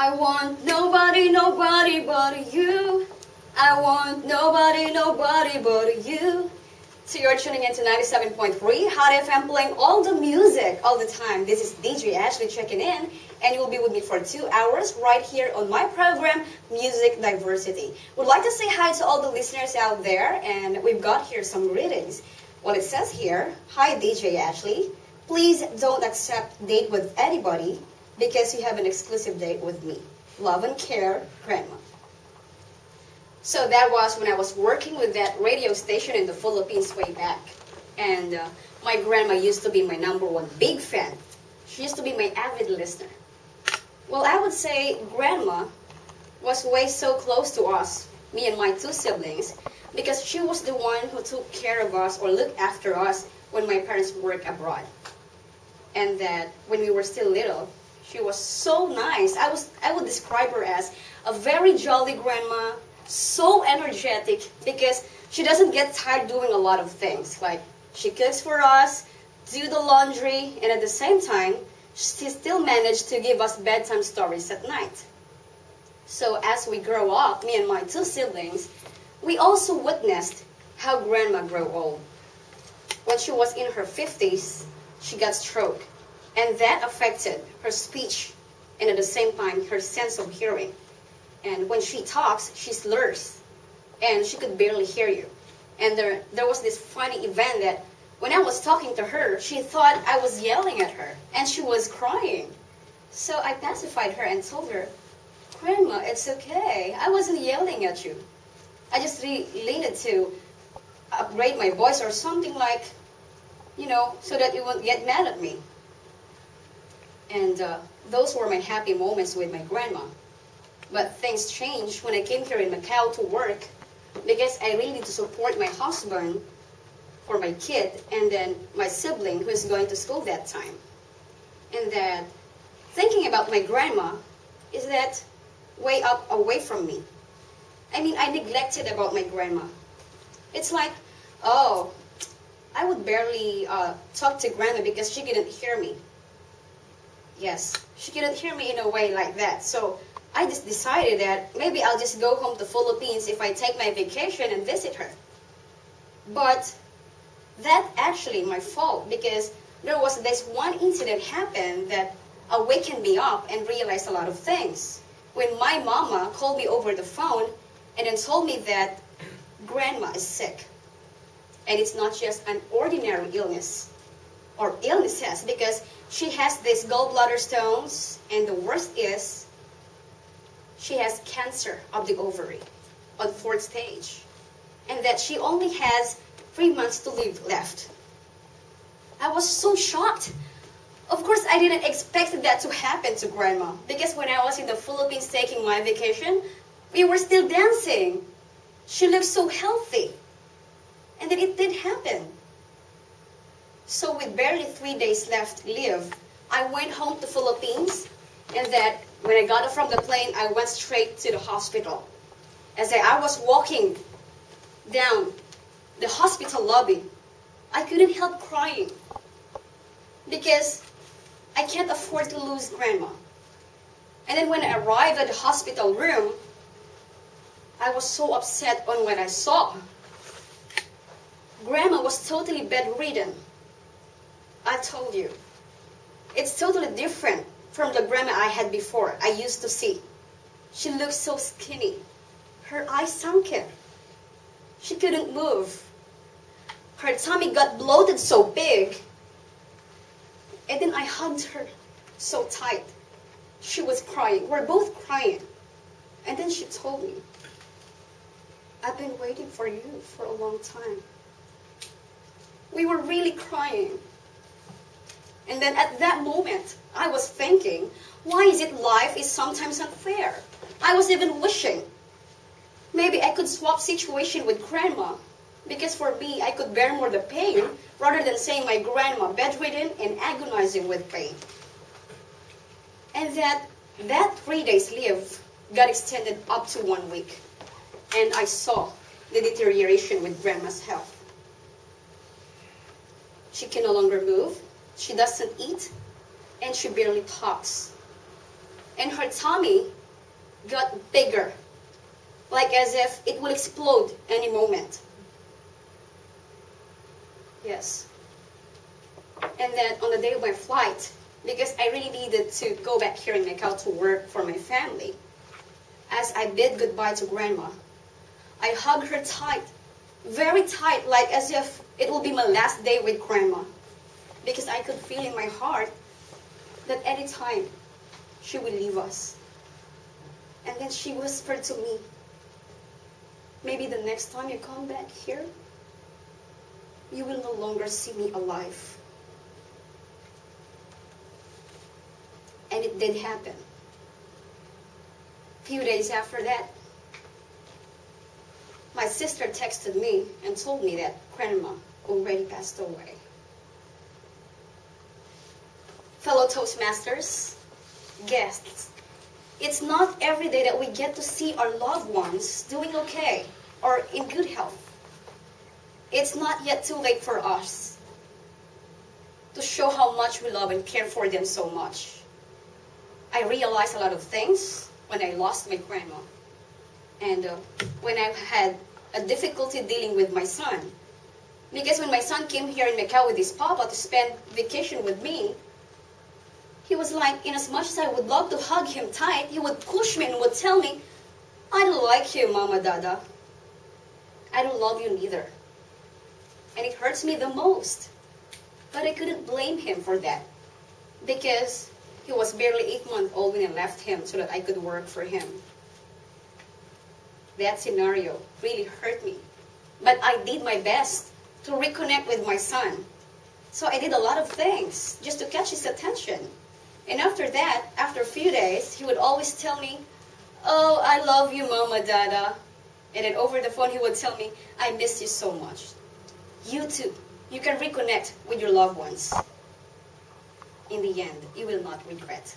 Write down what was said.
I want nobody, nobody but you. I want nobody, nobody but you. So you're tuning into 97.3 Hot FM, playing all the music all the time. This is DJ Ashley checking in, and you'll be with me for 2 hours right here on my program, Music Diversity. Would like to say hi to all the listeners out there, and we've got here some greetings. Well, it says here, hi DJ Ashley. Please don't accept date with anybody because you have an exclusive date with me. Love and care, Grandma. So that was when I was working with that radio station in the Philippines way back. And my grandma used to be my #1 big fan. She used to be my avid listener. Well, I would say Grandma was way so close to us, me and my 2 siblings, because she was the one who took care of us or looked after us when my parents worked abroad. And that when we were still little, she was so nice. I would describe her as a very jolly grandma, so energetic because she doesn't get tired doing a lot of things. Like she cooks for us, do the laundry, and at the same time, she still managed to give us bedtime stories at night. So as we grow up, me and my 2 siblings, we also witnessed how Grandma grew old. When she was in her 50s, she got stroke, and that affected her speech and at the same time her sense of hearing. And when she talks, she slurs, and she could barely hear you. And there was this funny event that when I was talking to her, she thought I was yelling at her, and she was crying. So I pacified her and told her, Grandma, it's okay. I wasn't yelling at you. I just needed to upgrade my voice or something like, so that you won't get mad at me. And those were my happy moments with my grandma. But things changed when I came here in Macau to work because I really need to support my husband for my kid and then my sibling who is going to school that time. And that thinking about my grandma is that way up away from me. I mean, I neglected about my grandma. It's like, oh, I would barely talk to grandma because she couldn't hear me. Yes, she couldn't hear me in a way like that. So I just decided that maybe I'll just go home to Philippines if I take my vacation and visit her. But that's actually my fault because there was this one incident happened that awakened me up and realized a lot of things. When my mama called me over the phone and then told me that Grandma is sick. And it's not just an ordinary illness or illnesses because she has these gallbladder stones, and the worst is she has cancer of the ovary on 4th stage, and that she only has 3 months to live left. I was so shocked. Of course, I didn't expect that to happen to Grandma because when I was in the Philippines taking my vacation, we were still dancing. She looked so healthy. And then it did happen. So with barely 3 days left to live, I went home to Philippines, and that when I got off from the plane, I went straight to the hospital. As I was walking down the hospital lobby, I couldn't help crying because I can't afford to lose Grandma. And then when I arrived at the hospital room, I was so upset on what I saw. Grandma was totally bedridden. I told you. It's totally different from the grandma I had before, I used to see. She looked so skinny. Her eyes sunken. She couldn't move. Her tummy got bloated so big. And then I hugged her so tight. She was crying. We're both crying. And then she told me, I've been waiting for you for a long time. We were really crying. And then at that moment, I was thinking, why is it life is sometimes unfair? I was even wishing maybe I could swap situation with Grandma because for me, I could bear more the pain rather than saying my grandma bedridden and agonizing with pain. And that 3 days leave got extended up to 1 week. And I saw the deterioration with Grandma's health. She can no longer move, she doesn't eat, and she barely talks. and her tummy got bigger, like as if it will explode any moment. Yes. And then on the day of my flight, because I really needed to go back here in Macau to work for my family, as I bid goodbye to Grandma, I hugged her tight, very tight, like as if it will be my last day with Grandma. Because I could feel in my heart that any time she will leave us. And then she whispered to me, maybe the next time you come back here, you will no longer see me alive. And it did happen. A few days after that, my sister texted me and told me that Grandma already passed away. Fellow Toastmasters, guests, it's not every day that we get to see our loved ones doing okay or in good health. It's not yet too late for us to show how much we love and care for them so much. I realized a lot of things when I lost my grandma, and when I had a difficulty dealing with my son. Because when my son came here in Macau with his papa to spend vacation with me, he was like, in as much as I would love to hug him tight, he would push me and would tell me, I don't like you, Mama Dada. I don't love you neither. And it hurts me the most. But I couldn't blame him for that, because he was barely 8 months old when I left him so that I could work for him. That scenario really hurt me. But I did my best to reconnect with my son. So I did a lot of things just to catch his attention. And after that, after a few days, he would always tell me, oh, I love you, Mama Dada. And then over the phone, he would tell me, I miss you so much. You too. You can reconnect with your loved ones. In the end, you will not regret.